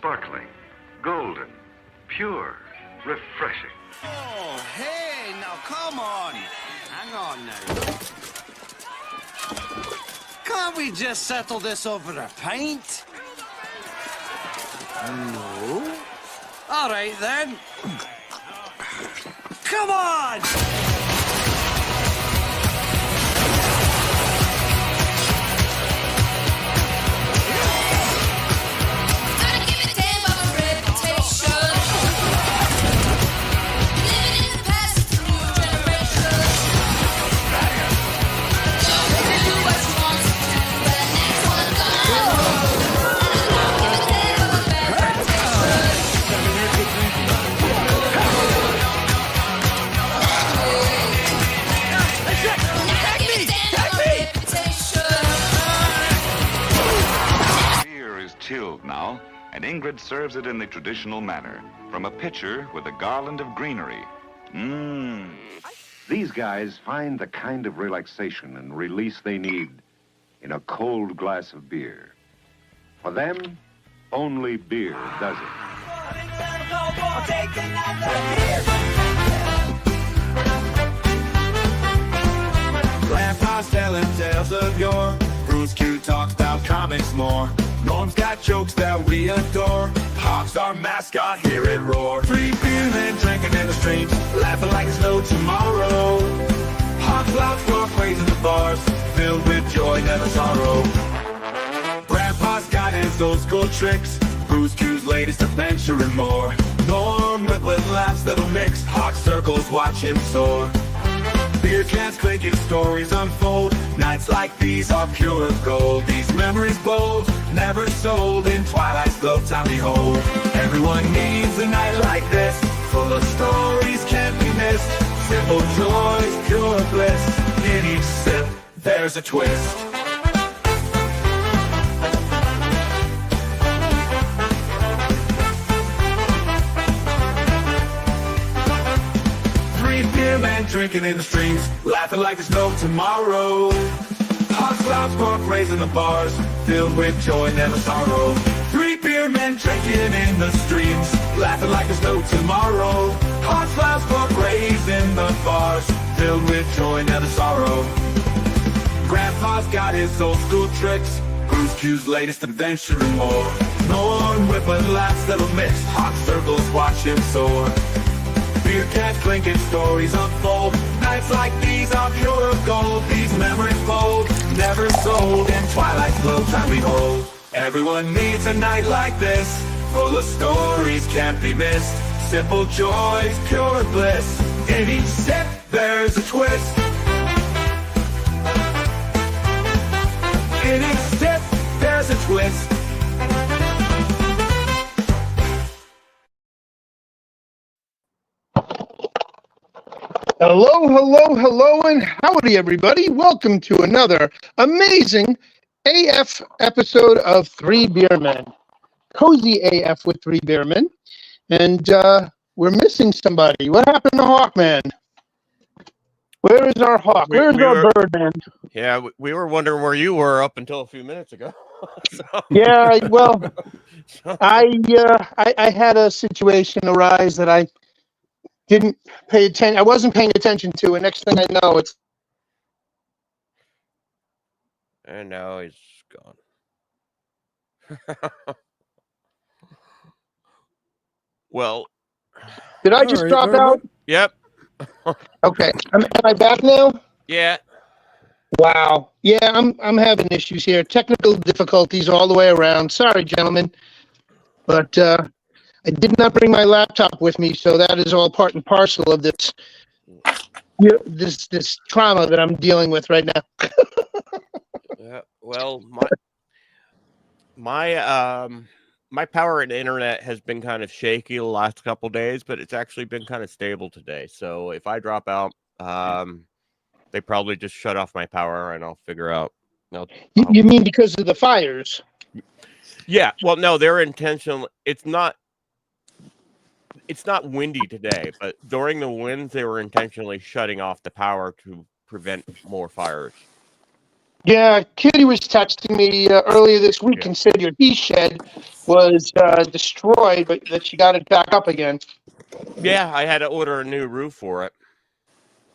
sparkling, golden, pure, refreshing. Oh, hey, now come on. Hang on now. Can't we just settle this over a pint? No. All right, then. Come on! Chilled now, and Ingrid serves it in the traditional manner, from a pitcher with a garland of greenery. Mmm. These guys find the kind of relaxation and release they need in a cold glass of beer. For them, only beer does it. Grandpa's telling tales of yore. Bruce Q talks about comics more. Norm's got jokes that we adore. Hawk's our mascot, hear it roar. 3BeerMen drinking in the streams, laughing like it's no tomorrow. Hawk's loud for praising the bars, filled with joy, never sorrow. Grandpa's got his old school tricks, Bruce Q's latest adventure and more. Norm with laughs that'll mix, Hawk circles watch him soar. Beer cans clinking, stories unfold. Nights like these are pure gold. These memories bold, never sold. In Twilight's glow time behold. Everyone needs a night like this, full of stories can't be missed. Simple joys, pure bliss. In each sip, there's a twist. Men drinking in the streams, laughing like there's no tomorrow. Hot clouds pork raising the bars, filled with joy, never sorrow. 3BeerMen drinking in the streams, laughing like there's no tomorrow. Hot clouds pork raising the bars, filled with joy, never sorrow. Grandpa's got his old school tricks, Bruce Q's latest adventure and more. Norm with laughs that'll mix, hot circles watch him soar. Beer cans clinking, stories unfold. Nights like these are pure gold. These memories bold, never sold. In Twilight's glow time we hold. Everyone needs a night like this, full of stories can't be missed. Simple joys, pure bliss. In each sip, there's a twist. In each sip, there's a twist. Hello, hello, hello, and howdy, everybody. Welcome to another amazing AF episode of 3BeerMen. Cozy AF with 3BeerMen. And we're missing somebody. What happened to Hawkman? Where is our Hawk? Where's our Birdman? Yeah, we were wondering where you were up until a few minutes ago. Yeah, well, I had a situation arise that I didn't pay attention. I wasn't paying attention to, and next thing I know, it's. And now he's gone. Well, Did I just drop out? Yep. Okay. Am I back now? Yeah. Wow. Yeah, I'm having issues here. Technical difficulties all the way around. Sorry, gentlemen, but I did not bring my laptop with me, so that is all part and parcel of this this trauma that I'm dealing with right now. Yeah. Well, my power and internet has been kind of shaky the last couple days, but it's actually been kind of stable today. So if I drop out, they probably just shut off my power, and I'll figure out. You mean because of the fires? Yeah. Well, no, they're intentional. It's not windy today, but during the winds, they were intentionally shutting off the power to prevent more fires. Yeah, Kitty was texting me earlier this week and said your he shed was destroyed, but that she got it back up again. Yeah, I had to order a new roof for it.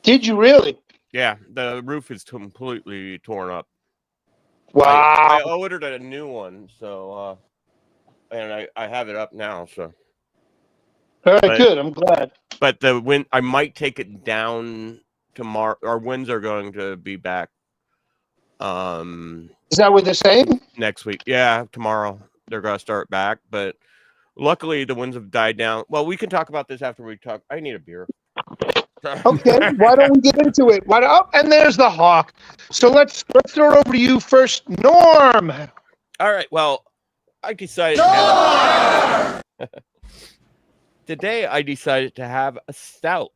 Did you really? Yeah, the roof is completely torn up. Wow. I ordered a new one, so and I have it up now. So All right, good. I'm glad. But the wind, I might take it down tomorrow. Our winds are going to be back. Is that what they're saying? Next week? Yeah, tomorrow they're going to start back. But luckily, the winds have died down. Well, we can talk about this after we talk. I need a beer. Okay, why don't we get into it? And there's the hawk. So let's throw it over to you first, Norm. All right. Well, I decided. Today, I decided to have a stout.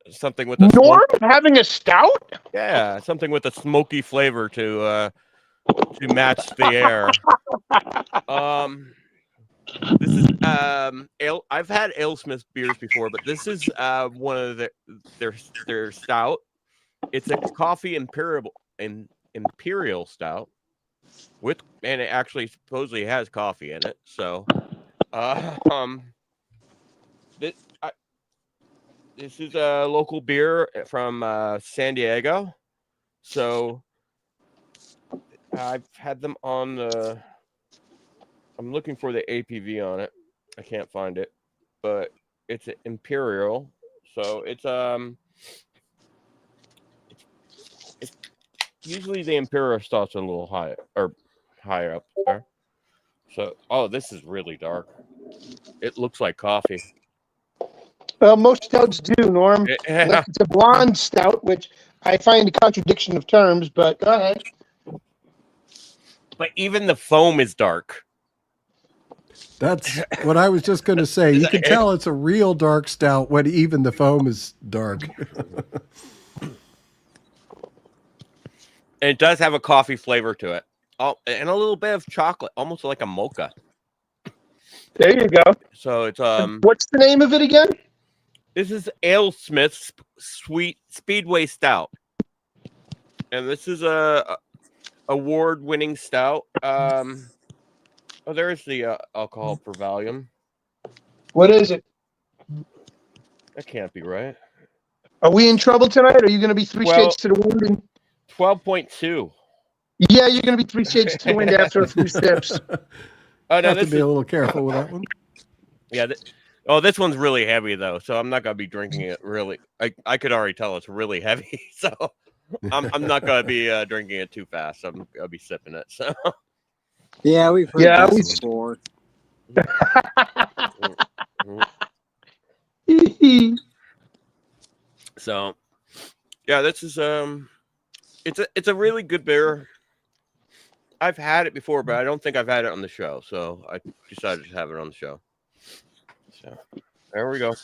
Something with a Norm having a stout? Yeah, something with a smoky flavor to match the air. This is ale. I've had AleSmith beers before, but this is one of their stout. It's a coffee imperial stout and it actually supposedly has coffee in it. So, this is a local beer from San Diego. So I've had them on the. I'm looking for the APV on it. I can't find it, but it's an imperial. So it's usually the imperial stout's a little higher up there. So this is really dark. It looks like coffee. Well, most stouts do, Norm. Yeah. It's a blonde stout, which I find a contradiction of terms, but go ahead. But even the foam is dark. That's what I was just going to say. You can tell it's a real dark stout when even the foam is dark. And it does have a coffee flavor to it. Oh, and a little bit of chocolate, almost like a mocha. There you go. So it's What's the name of it again? This is AleSmith's Sweet Speedway Stout, and this is a award-winning stout. Oh, there's the alcohol per volume. What is it? That can't be right. Are we in trouble tonight? Are you going to be three shades to the wind? And... 12.2. Yeah, you're going to be three shades to the wind after a few steps. Oh, no, Have to be a little careful with that one. Yeah. This one's really heavy, though, so I'm not going to be drinking it really. I could already tell it's really heavy, so I'm not going to be drinking it too fast. I'm going to be sipping it, so... Yeah, we've heard this before. So, yeah, this is it's a really good beer. I've had it before, but I don't think I've had it on the show, so I decided to have it on the show. So, there we go.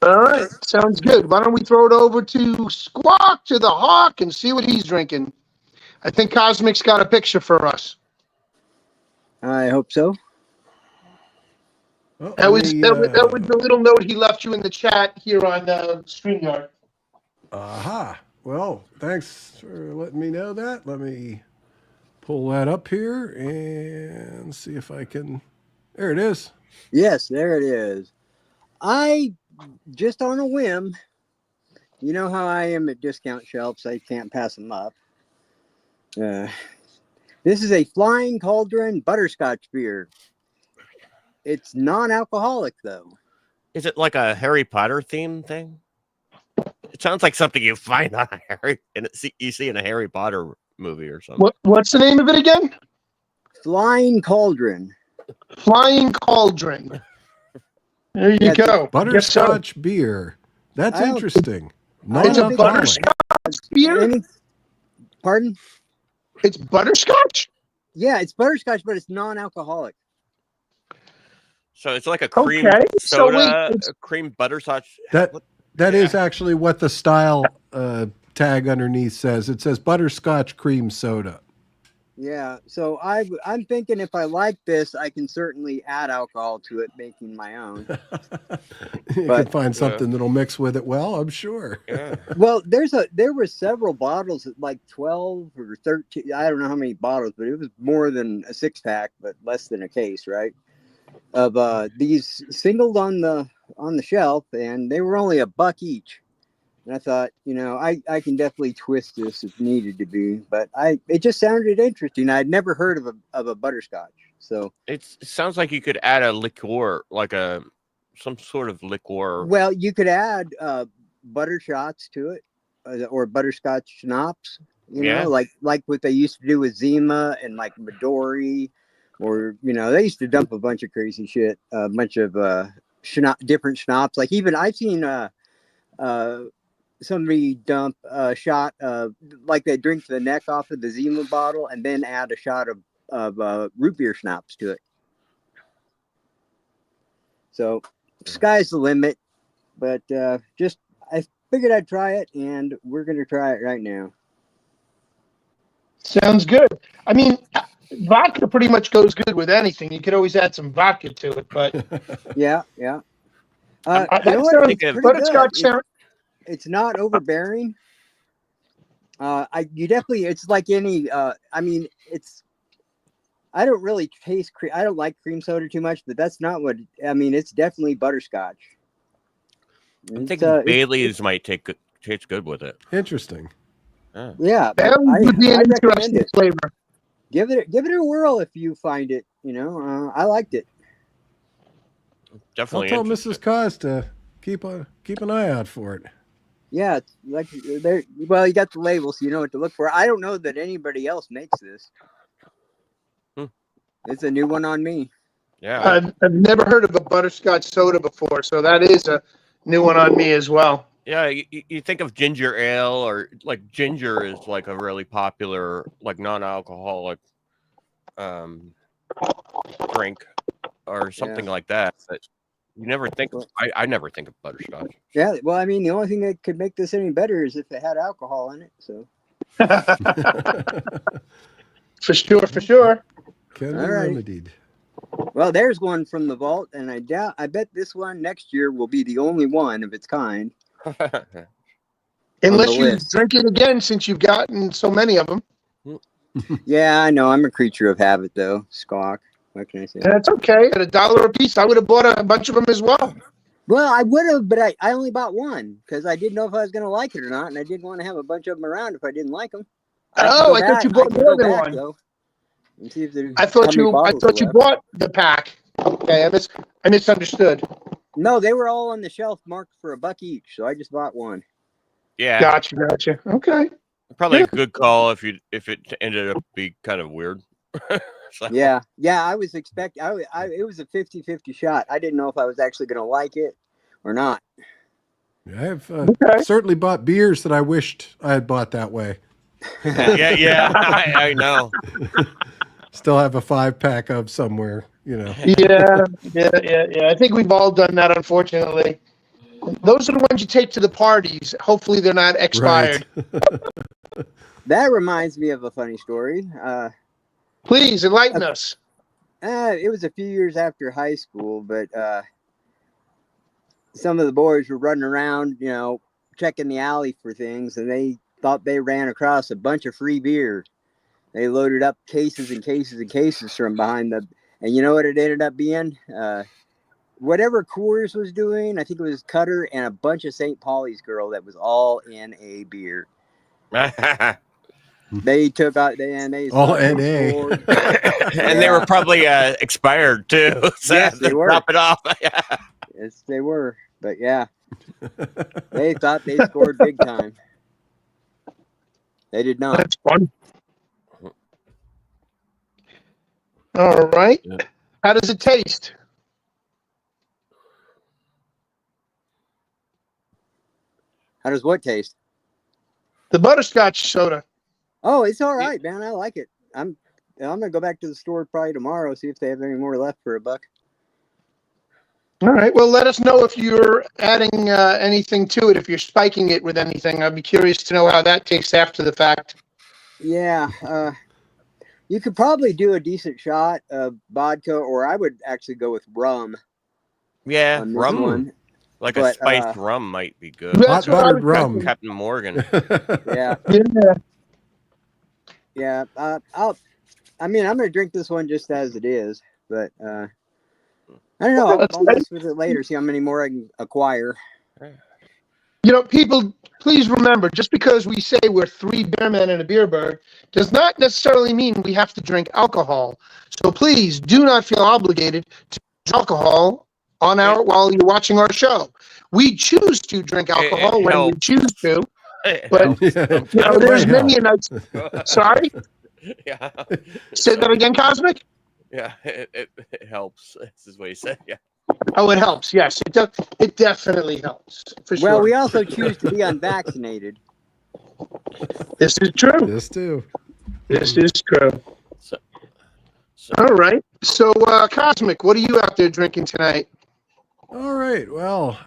All right, sounds good. Why don't we throw it over to Squawk, to the Hawk, and see what he's drinking? I think Cosmic's got a picture for us. I hope so. Oh, That was the little note he left you in the chat here on StreamYard. Aha. Well, thanks for letting me know that. Let me pull that up here and see if I can. There it is. Yes, there it is. I, just on a whim, you know how I am at discount shelves. I can't pass them up. This is a Flying Cauldron butterscotch beer. It's non-alcoholic, though. Is it like a Harry Potter theme thing? It sounds like something you find on you see in a Harry Potter movie or something. What's the name of it again? Flying Cauldron. Flying Cauldron. There you go. Butterscotch beer. That's interesting. It's a butterscotch beer? Pardon? It's butterscotch? Yeah, it's butterscotch, but it's non-alcoholic. So it's like a cream soda, a cream butterscotch. That is actually what the style tag underneath says. It says butterscotch cream soda. Yeah, so I'm thinking if I like this, I can certainly add alcohol to it, making my own. You But- can find something that'll mix with it well, I'm sure. Yeah. Well, there were several bottles, like 12 or 13. I don't know how many bottles, but it was more than a 6-pack, but less than a case, right? Of these singled on the shelf, and they were only $1 each. And I thought, I can definitely twist this if needed to be, but it just sounded interesting. I'd never heard of a butterscotch, so It sounds like you could add a liqueur, like some sort of liqueur. well, you could add butter shots to it, or butterscotch schnapps. Yeah. Like what they used to do with Zima and like Midori, or they used to dump a bunch of crazy shit, a bunch of different schnapps. Like even I've seen somebody dump a shot of, like they drink the neck off of the Zima bottle and then add a shot of root beer schnapps to it. So sky's the limit, but I figured I'd try it, and we're going to try it right now. Sounds good. I mean, vodka pretty much goes good with anything. You could always add some vodka to it, but Yeah. that It's pretty butterscotch good. sound. It's not overbearing. It's like any. I don't really taste I don't like cream soda too much, but that's not what. I mean, it's definitely butterscotch. I'm thinking Bailey's might taste good with it. Interesting. Yeah, That would be an I recommend interesting it. flavor. Give it a whirl if you find it. I liked it. I'll Definitely. tell interesting. Mrs. Cos to keep an eye out for it. Yeah, it's like there. Well, you got the label, so you know what to look for. I don't know that anybody else makes this. It's a new one on me. Yeah. I've never heard of a butterscotch soda before, so that is a new one on me as well. Yeah, you think of ginger ale, or like ginger is like a really popular, like non-alcoholic drink or something like that. But you never think of, I never think of butterscotch. Yeah, well, I mean, the only thing that could make this any better is if it had alcohol in it. So For sure. Can be All right. remedied. well, there's one from the vault, and I bet this one next year will be the only one of its kind. Unless the you list. drink it again, since you've gotten so many of them. Yeah, I know. I'm a creature of habit, though. Squawk. What can I say? That's okay. At $1 a piece, I would have bought a bunch of them as well. Well, I would have, but I only bought one because I didn't know if I was going to like it or not, and I didn't want to have a bunch of them around if I didn't like them. I thought you bought more than one. Though, and see if there's I thought how many you bottles are left. bought the pack. Okay, I misunderstood. No, they were all on the shelf marked for $1 each, so I just bought one. Yeah, Gotcha. Okay. probably a good call if it ended up being kind of weird. So- Yeah, I was expecting. It was a 50-50 shot. I didn't know if I was actually going to like it or not. I have certainly bought beers that I wished I had bought that way. yeah, I know. Still have a 5-pack of somewhere, Yeah. I think we've all done that, unfortunately. Those are the ones you take to the parties. Hopefully, they're not expired. Right. That reminds me of a funny story. Please enlighten us. It was a few years after high school, but some of the boys were running around, checking the alley for things, and they thought they ran across a bunch of free beer. They loaded up cases and cases and cases from behind and you know what it ended up being? Whatever Coors was doing, I think it was Cutter and a bunch of St. Pauli's girl that was all in a beer. They took out they All NA. And they were probably expired too. So Yes, they were. Drop it off. Yes, they were. But yeah, they thought they scored big time. They did not. That's fun. All right. Yeah. How does it taste? How does what taste? The butterscotch soda. Oh, it's all right, man. I like it. I'm gonna go back to the store probably tomorrow, see if they have any more left for $1. All right. Well, let us know if you're adding anything to it, if you're spiking it with anything. I'd be curious to know how that tastes after the fact. Yeah. You could probably do a decent shot of vodka, or I would actually go with rum. Yeah, On this rum. one. Like But, a spiced rum might be good. That's Hot what I buttered was rum. thinking. Captain Morgan. Yeah, Yeah. yeah. I'm going to drink this one just as it is, but I don't know. I'll mess with it later. See how many more I can acquire. You know, people, please remember, just because we say we're 3 beer men and a beer bird does not necessarily mean we have to drink alcohol. So please do not feel obligated to drink alcohol while you're watching our show. We choose to drink alcohol when we helps. choose to. It But, helps you know, It there's might many nights. Sorry? Yeah. Say that again, Cosmic? Yeah, it helps. This is what he said. Yeah. Oh, it helps. Yes, it definitely helps. For sure. Well, we also choose to be unvaccinated. This is true. This too. This is true. So, All right. So, Cosmic, what are you out there drinking tonight? All right. Well,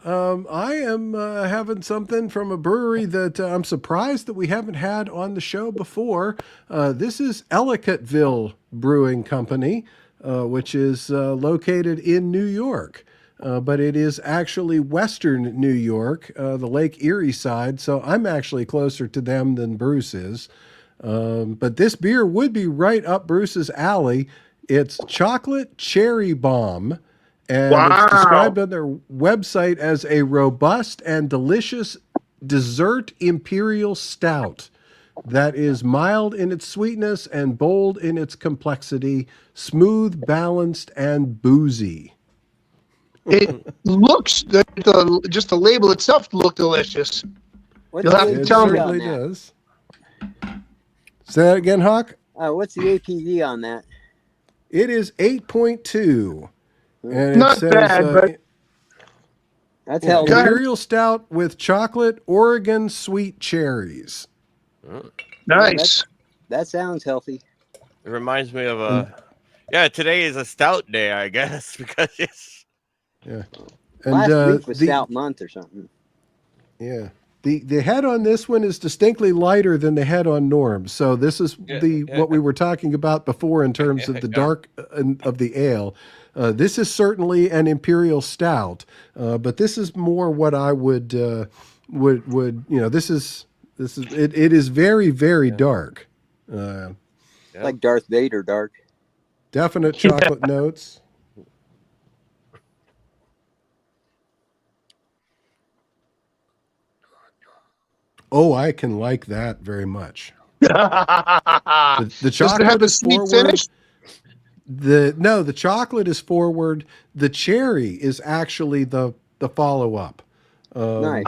I am having something from a brewery that I'm surprised that we haven't had on the show before. This is Ellicottville Brewing Company, which is located in New York. But it is actually Western New York, the Lake Erie side. So I'm actually closer to them than Bruce is. But this beer would be right up Bruce's alley. It's Chocolate Cherry Bomb. And it's described on their website as a robust and delicious dessert imperial stout that is mild in its sweetness and bold in its complexity, smooth, balanced, and boozy. It looks, just the label itself looked delicious. What's You'll have the to It tell me. APV on certainly that? does. Say that again, Hawk? What's the APV on that? It is 8.2. And it Not says, bad, but That's Go healthy. ahead. Imperial Stout with chocolate Oregon sweet cherries. nice. That sounds healthy. it reminds me of a. Yeah, today is a stout day, I guess, because it's. Yeah. Last week was Stout Month or something. Yeah. The head on this one is distinctly lighter than the head on Norm's. So this is what we were talking about before in terms of the dark of the ale. This is certainly an imperial stout, but this is more what I would this is it is very, very dark. Like Darth Vader dark. Definite chocolate notes. Oh, I can like that very much. The Does chocolate it have a is sweet forward. finish? The chocolate is forward. The cherry is actually the follow up. Nice.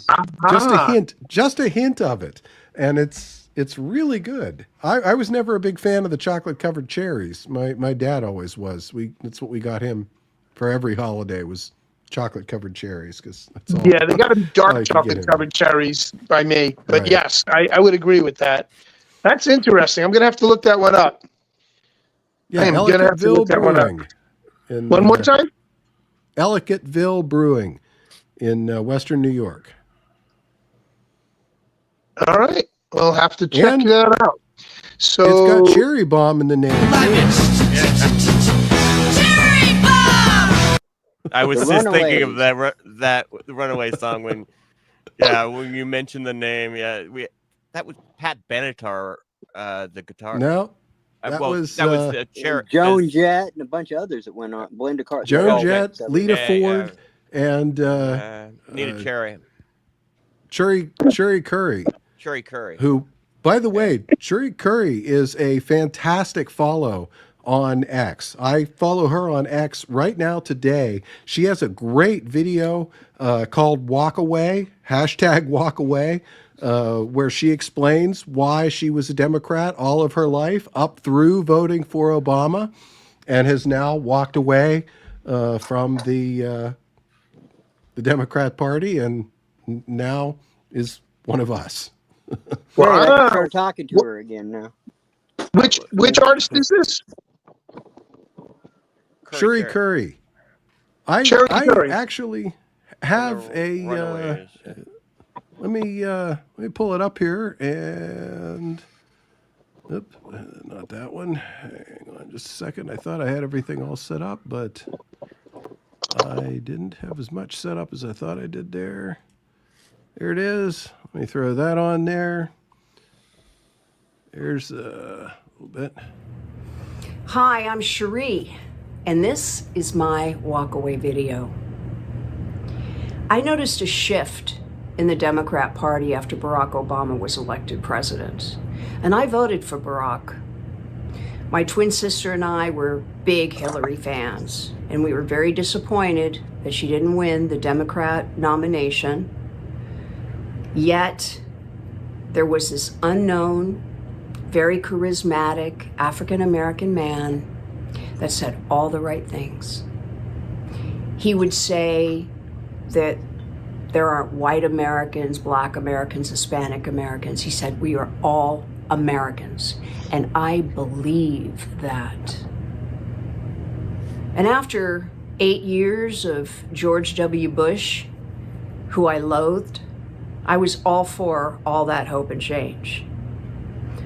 Just a hint of it, and it's really good. I was never a big fan of the chocolate covered cherries. My dad always was. That's what we got him for every holiday was chocolate covered cherries because that's all. Yeah, they got to be all dark you could get chocolate him. covered cherries by me. But Right. yes, I would agree with that. That's interesting. I'm going to have to look that one up. Yeah, I am gonna have to Ellicottville look that one up. Brewing. In, One more time? Ellicottville Brewing in Western New York. All right. We'll have to check And that out. So It's got Cherry Bomb in the name. I was The just thinking of Runaways. that Runaway song when you mentioned the name. Yeah, that was Pat Benatar, the guitar. No, that was the chair. Joan Jett and a bunch of others that went on. Belinda Carter. Joan Oh, Jett, okay. Lita Yeah, Ford, and Nita Cherry. Cherry Curry, Cherry Curry. who, by the way, Cherry Curry is a fantastic follow on X. I follow her on X right now today. She has a great video called Walk Away, #WalkAway, where she explains why she was a Democrat all of her life, up through voting for Obama, and has now walked away from the Democrat Party and now is one of us. Yeah, I can Wow. start talking to her again now. which artist is this? Cherry Curry. I Cherry Curry. actually have a Runaways. let me pull it up here and Oop, not that one. Hang on just a second. I thought I had everything all set up, but I didn't have as much set up as I thought I did there. There it is. Let me throw that on there. There's a little bit. Hi, I'm Cherie, and this is my walkaway video. I noticed a shift in the Democrat Party after Barack Obama was elected president, and I voted for Barack. My twin sister and I were big Hillary fans, and we were very disappointed that she didn't win the Democrat nomination. Yet, there was this unknown, very charismatic African-American man that said all the right things. He would say that there aren't white Americans, black Americans, Hispanic Americans. He said we are all Americans, and I believe that. And after 8 years of George W. Bush, who I loathed, I was all for all that hope and change.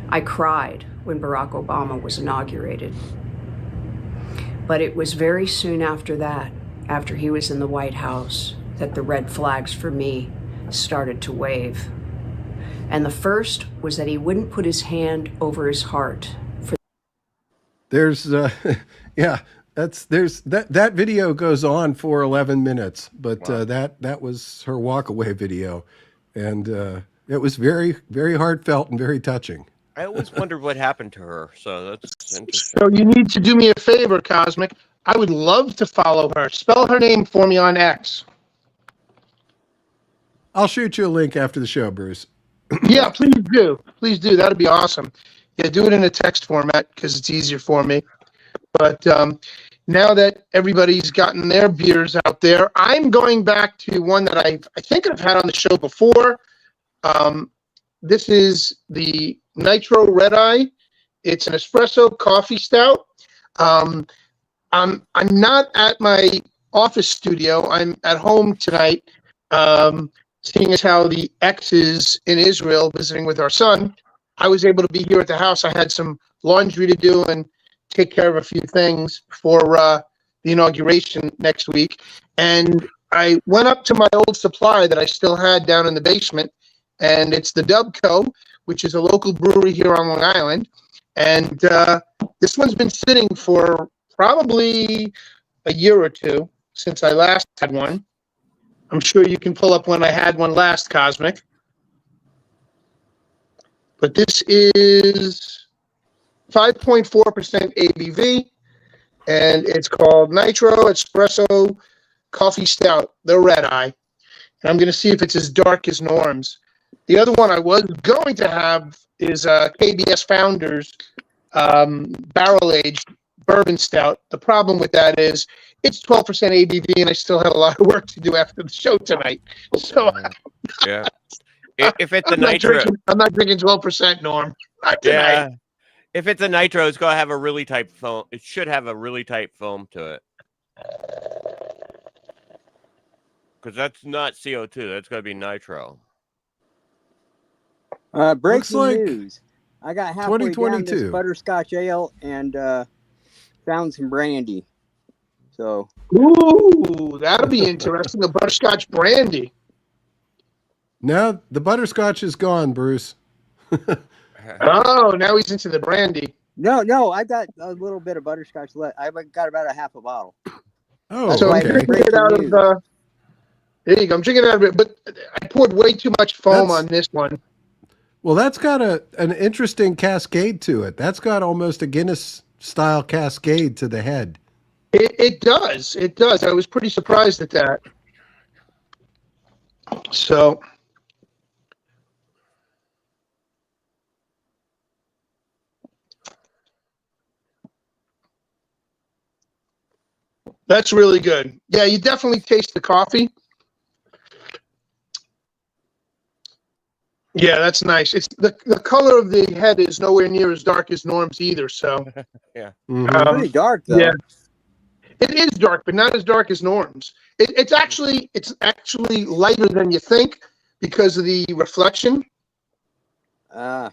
I cried when Barack Obama was inaugurated. But it was very soon after that, after he was in the White House, that the red flags for me started to wave. And the first was that he wouldn't put his hand over his heart. There's, yeah, that video goes on for 11 minutes, but Wow. that was her walkaway video, and it was very, very heartfelt and very touching. I always wondered what happened to her, so that's interesting. So you need to do me a favor, Cosmic. I would love to follow her. Spell her name for me on X. I'll shoot you a link after the show, Bruce. Yeah, please do. Please do. That'd be awesome. Yeah, do it in a text format because it's easier for me. But now that everybody's gotten their beers out there, I'm going back to one that I think I've had on the show before. This is the Nitro Red Eye. It's an espresso coffee stout. I'm not at my office studio. I'm at home tonight, seeing as how the ex is in Israel visiting with our son. I was able to be here at the house. I had some laundry to do and take care of a few things for the inauguration next week. And I went up to my old supply that I still had down in the basement, and it's the Dubco, which is a local brewery here on Long Island. And this one's been sitting for probably a year or two since I last had one. I'm sure you can pull up when I had one last, Cosmic. But this is 5.4% ABV, and it's called Nitro Espresso Coffee Stout, the Red Eye. And I'm going to see if it's as dark as Norm's. The other one I was going to have is KBS Founders barrel-aged bourbon stout. The problem with that is it's 12% ABV, and I still have a lot of work to do after the show tonight. So Yeah. If it's a I'm not nitro, drinking 12%, Norm. Not tonight. yeah. If it's a nitro, it's gonna have a really tight foam. It should have a really tight foam to it. Because that's not CO2. That's gonna be nitro. Breaking like news. I got halfway down 2022. this butterscotch ale and found some brandy. So Ooh, that'll be interesting. The butterscotch brandy. Now the butterscotch is gone, Bruce. Oh, now he's into the brandy. no, I got a little bit of butterscotch left. I got about a half a bottle. Oh, So I'm okay. drinking it out of. There you go. I'm drinking it out of it, but I poured way too much foam That's- on this one. Well, that's got an interesting cascade to it. That's got almost a Guinness-style cascade to the head. It does. It does. I was pretty surprised at that. So. That's really good. Yeah, you definitely taste the coffee. Yeah, that's nice. It's the color of the head is nowhere near as dark as Norm's either. So Yeah. Mhm. Pretty dark though. yeah, it is dark, but not as dark as Norm's. It's actually lighter than you think because of the reflection. Ah,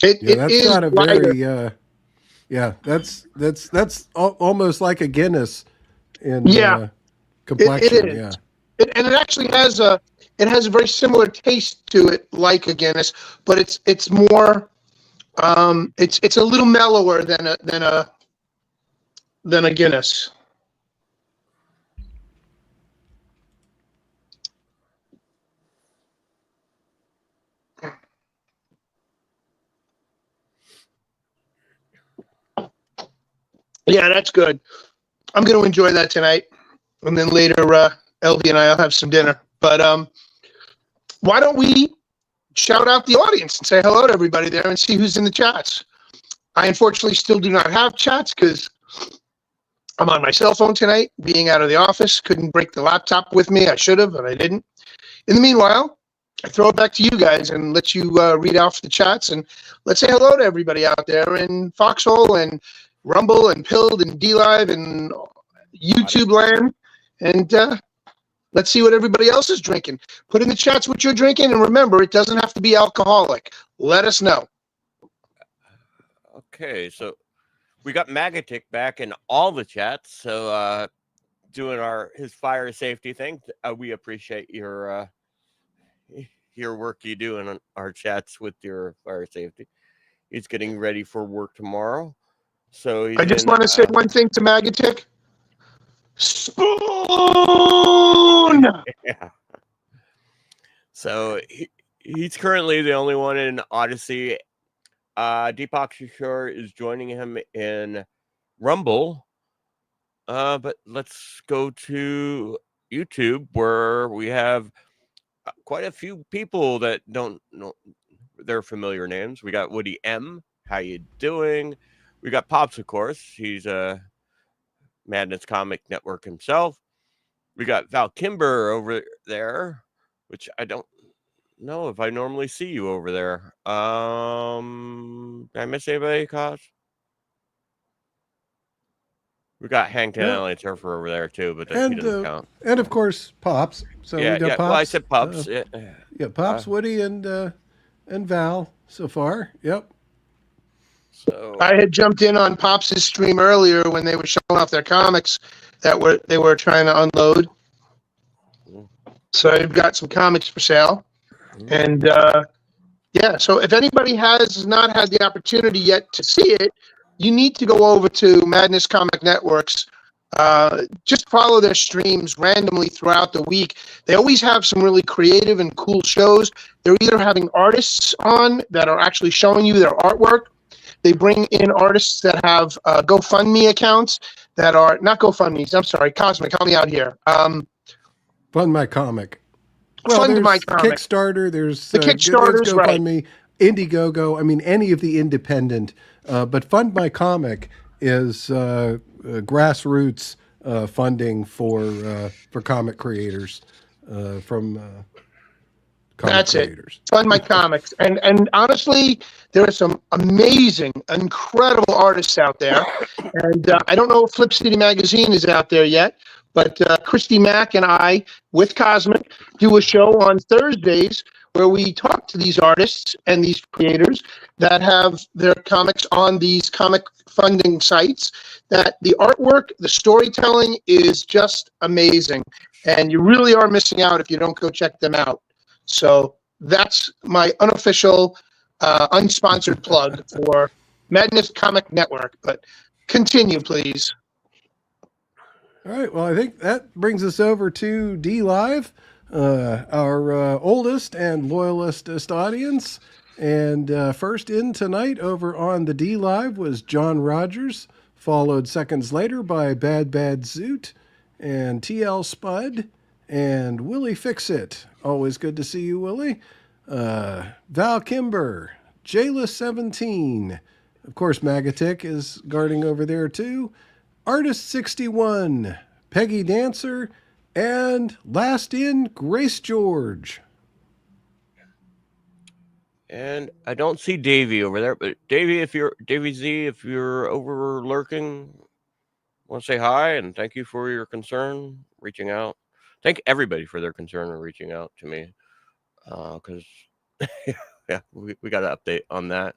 Yeah, It that's is got a wider. very yeah, that's almost like a Guinness in Yeah, it complexion. is. Yeah. And it actually has a very similar taste to it, like a Guinness, but it's more it's a little mellower than a Guinness. Yeah, that's good. I'm going to enjoy that tonight, and then later, LB and I'll have some dinner. But why don't we shout out the audience and say hello to everybody there and see who's in the chats? I unfortunately still do not have chats because I'm on my cell phone tonight, being out of the office. Couldn't break the laptop with me. I should have, but I didn't. In the meanwhile, I throw it back to you guys and let you read off the chats, and let's say hello to everybody out there in Foxhole and Rumble and Pilled and DLive and YouTube land, and let's see what everybody else is drinking. Put in the chats what you're drinking, and remember, it doesn't have to be alcoholic. Let us know. Okay, so we got Magatic back in all the chats, so doing his fire safety thing. We appreciate your work you do in our chats with your fire safety. He's getting ready for work tomorrow, so I just want to say one thing to Magatic. Spoon. Yeah. So he's currently the only one in Odyssey. Deepak Kishore is joining him in Rumble. But let's go to YouTube, where we have quite a few people that don't know their familiar names. We got Woody M. How you doing? We got Pops, of course. He's a Madness Comic Network himself. We got Val Kimber over there, which I don't know if I normally see you over there. Did I miss anybody, Kosh? We got Hank and LA Turfer over there too, but he doesn't count. And of course, Pops. So yeah, we got Pops. Well, I said Pops. Yeah, Pops, Woody, and Val so far. Yep. So I had jumped in on Pops' stream earlier when they were showing off their comics that they were trying to unload. So I've got some comics for sale, and yeah. So if anybody has not had the opportunity yet to see it, you need to go over to Madness Comic Networks. Just follow their streams randomly throughout the week. They always have some really creative and cool shows. They're either having artists on that are actually showing you their artwork. They bring in artists that have GoFundMe accounts that are not GoFundMe's. I'm sorry, Cosmic, help me out here. Fund My Comic. Well, Fund there's My Comic. Kickstarter. There's the Kickstarters, there's GoFundMe, Indiegogo. I mean, any of the independent. But Fund My Comic is grassroots funding for comic creators from. That's creators. Fund My Comics. And honestly, there are some amazing, incredible artists out there. And I don't know if Flip City Magazine is out there yet, but Christy Mack and I, with Cosmic, do a show on Thursdays where we talk to these artists and these creators that have their comics on these comic funding sites, that the artwork, the storytelling is just amazing. And you really are missing out if you don't go check them out. So that's my unofficial, unsponsored plug for Madness Comic Network. But continue, please. All right. Well, I think that brings us over to DLive, our oldest and loyalist audience. And first in tonight over on the DLive was John Rogers, followed seconds later by Bad Zoot and TL Spud and Willie Fixit. Always good to see you, Willie. Val Kimber, Jayla17. Of course, Magatic is guarding over there too. Artist61, Peggy Dancer, and last in, Grace George. And I don't see Davey over there, but Davey Z, if you're over lurking, want to say hi and thank you for your concern, reaching out. Thank everybody for their concern and reaching out to me, because yeah, we got an update on that.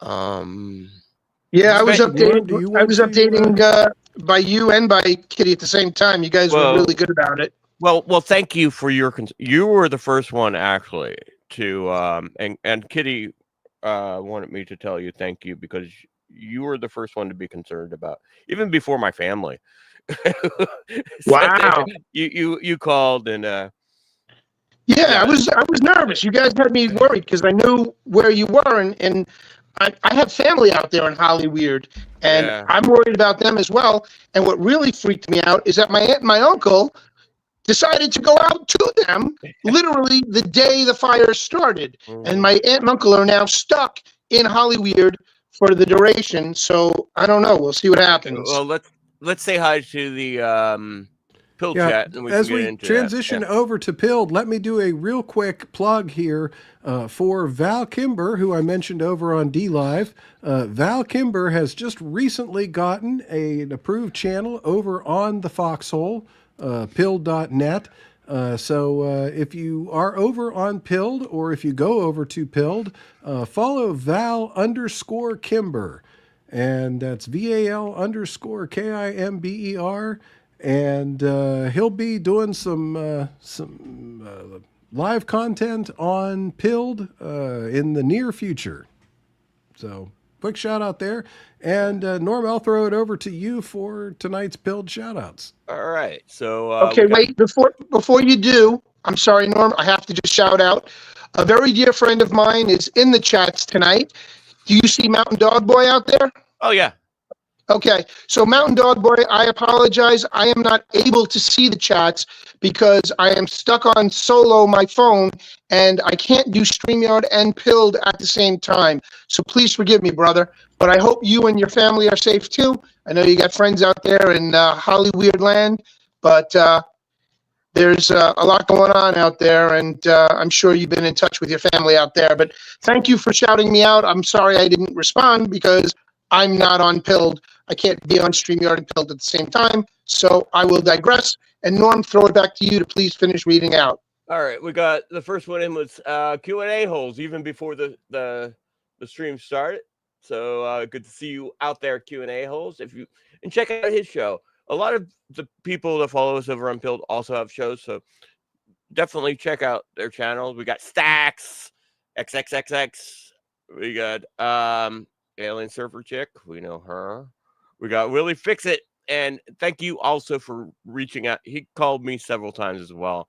Yeah, I was Ron, do updating. you I want was to, updating by you and by Kitty at the same time. You guys were really good about it. Well, thank you for your you were the first one actually to and Kitty wanted me to tell you thank you because you were the first one to be concerned about, even before my family. Wow. You called and Yeah, I was nervous. You guys had me worried because I knew where you were, and I have family out there in Hollyweird, and Yeah. I'm worried about them as well. And what really freaked me out is that my aunt and my uncle decided to go out to them literally the day the fire started. And my aunt and uncle are now stuck in Hollyweird for the duration. So I don't know. We'll see what happens. Well, let's say hi to the pill chat, and we as can get we into transition over to Pilled, let me do a real quick plug here for Val Kimber, who I mentioned over on D-Live. Val Kimber has just recently gotten an approved channel over on the Foxhole, pilled.net. So if you are over on Pilled, or if you go over to Pilled, follow Val _Kimber. And that's VAL_KIMBER. And he'll be doing some live content on Pilled in the near future. So quick shout out there. And Norm, I'll throw it over to you for tonight's Pilled shout outs. All right. So okay, wait, before you do, I'm sorry, Norm, I have to just shout out. A very dear friend of mine is in the chats tonight. Do you see Mountain Dog Boy out there? Oh, yeah. Okay, so Mountain Dog Boy, I apologize. I am not able to see the chats because I am stuck on solo my phone and I can't do StreamYard and Pilled at the same time. So please forgive me, brother. But I hope you and your family are safe too. I know you got friends out there in Hollyweird land, but there's a lot going on out there, and I'm sure you've been in touch with your family out there. But thank you for shouting me out. I'm sorry I didn't respond because I'm not on Pilled. I can't be on StreamYard and Pilled at the same time, so I will digress. And Norm, throw it back to you to please finish reading out. All right, we got the first one in was Q&A holes even before the stream started. So good to see you out there, Q&A holes. And check out his show. A lot of the people that follow us over on Pilled also have shows, so definitely check out their channels. We got Stacks, XXXX. We got Alien Surfer Chick. We know her. We got Willie Fix It. And thank you also for reaching out. He called me several times as well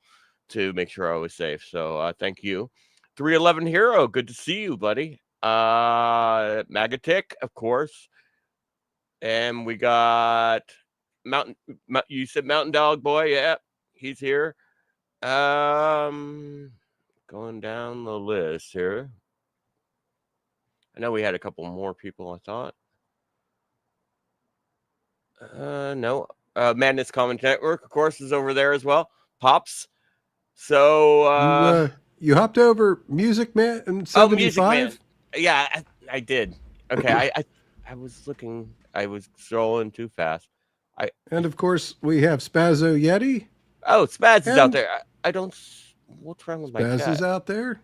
to make sure I was safe. So thank you. 311 Hero. Good to see you, buddy. Magatic, of course. And we got you said Mountain Dog Boy. Yeah, he's here. Going down the list here. I know we had a couple more people, I thought. No. Madness Comment Network, of course, is over there as well. Pops. So you hopped over Music Man in 75? Oh, Music Man. Yeah, I did. Okay, I was looking. I was scrolling too fast. And of course, we have Spazzo Yeti. Oh, Spaz is out there. I don't. What's wrong with my Spaz cat? is out there.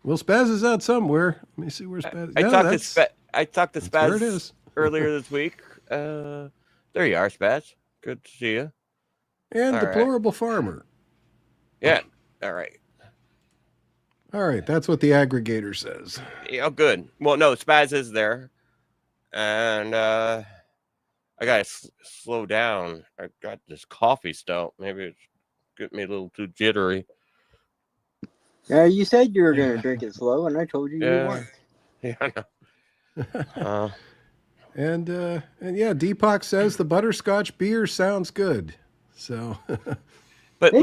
Well, Spaz is out somewhere. Let me see where Spaz. I talked to Spaz earlier this week. There you are, Spaz. Good to see you. And all Deplorable Farmer. Yeah. All right. All right. That's what the aggregator says. Yeah, good. Well, no, Spaz is there. And I got to slow down. I got this coffee stout. Maybe it's getting me a little too jittery. Yeah, you said you were going to drink it slow, and I told you you weren't. Yeah, I know. And yeah, Deepak says the butterscotch beer sounds good. So, but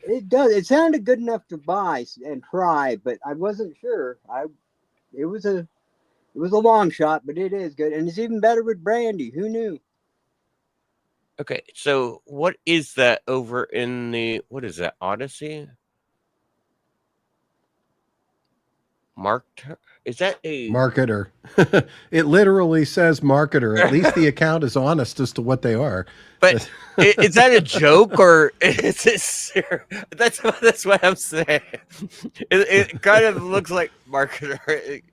It does. It sounded good enough to buy and try, but I wasn't sure. It was a long shot, but it is good, and it's even better with brandy. Who knew? Okay, so what is that over in the what is that Odyssey? Is that a marketer? It literally says marketer. At least the account is honest as to what they are. But is that a joke or is it serious? That's what I'm saying. It kind of looks like marketer.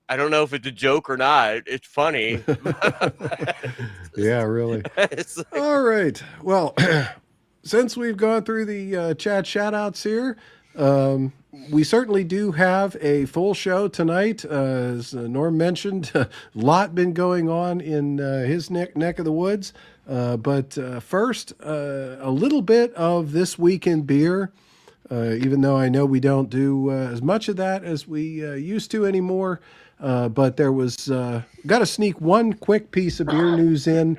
I don't know if it's a joke or not. It's funny. Yeah, really. It's like, All right. Well, since we've gone through the chat shout-outs here, we certainly do have a full show tonight. As Norm mentioned, a lot been going on in his neck of the woods. But first, a little bit of This Week in Beer, even though I know we don't do as much of that as we used to anymore. But there was, got to sneak one quick piece of beer news in.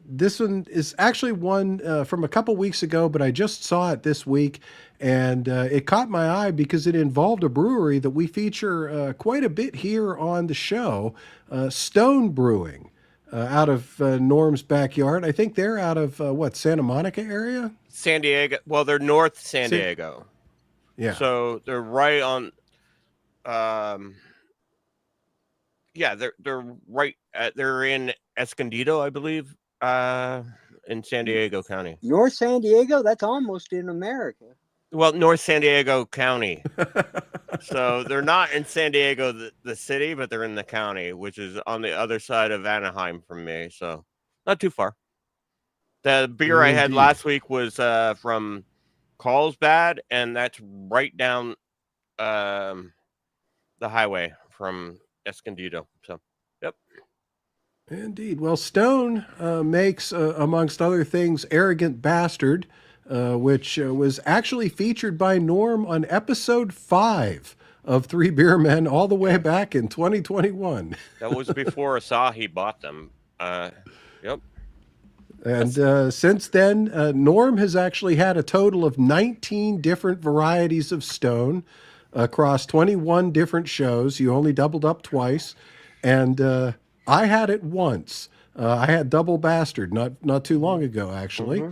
This one is actually one from a couple weeks ago, but I just saw it this week, and it caught my eye because it involved a brewery that we feature quite a bit here on the show, Stone Brewing, out of Norm's backyard. I think they're out of, Santa Monica area? San Diego. Well, they're North San Diego. Yeah. So they're right on. Yeah, they're right. They're in Escondido, I believe, in San Diego County. North San Diego? That's almost in America. Well, North San Diego County. So they're not in San Diego, the city, but they're in the county, which is on the other side of Anaheim from me. So not too far. The beer I had last week was from Carlsbad, and that's right down the highway from Escondido. So, yep. Indeed. Well, Stone makes, amongst other things, Arrogant Bastard, which was actually featured by Norm on episode 5 of 3BeerMen all the way back in 2021. That was before Asahi bought them. Yep. And since then, Norm has actually had a total of 19 different varieties of Stone across 21 different shows. You only doubled up twice. And I had it once. I had Double Bastard not too long ago, actually.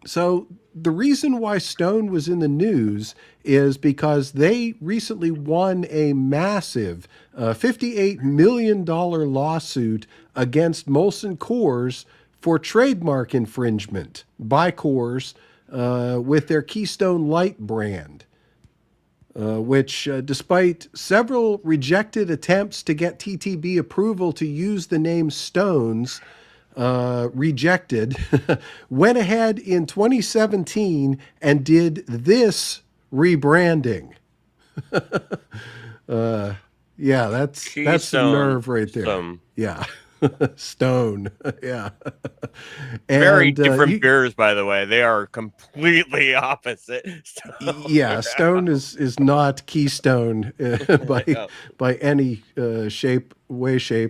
So the reason why Stone was in the news is because they recently won a massive $58 million lawsuit against Molson Coors for trademark infringement by Coors with their Keystone Light brand. Which, despite several rejected attempts to get TTB approval to use the name Stones, rejected, went ahead in 2017 and did this rebranding. Yeah, that's the nerve right there. Yeah. Stone. Yeah. Very different beers, by the way. They are completely opposite. Yeah, Stone is not Keystone by any shape,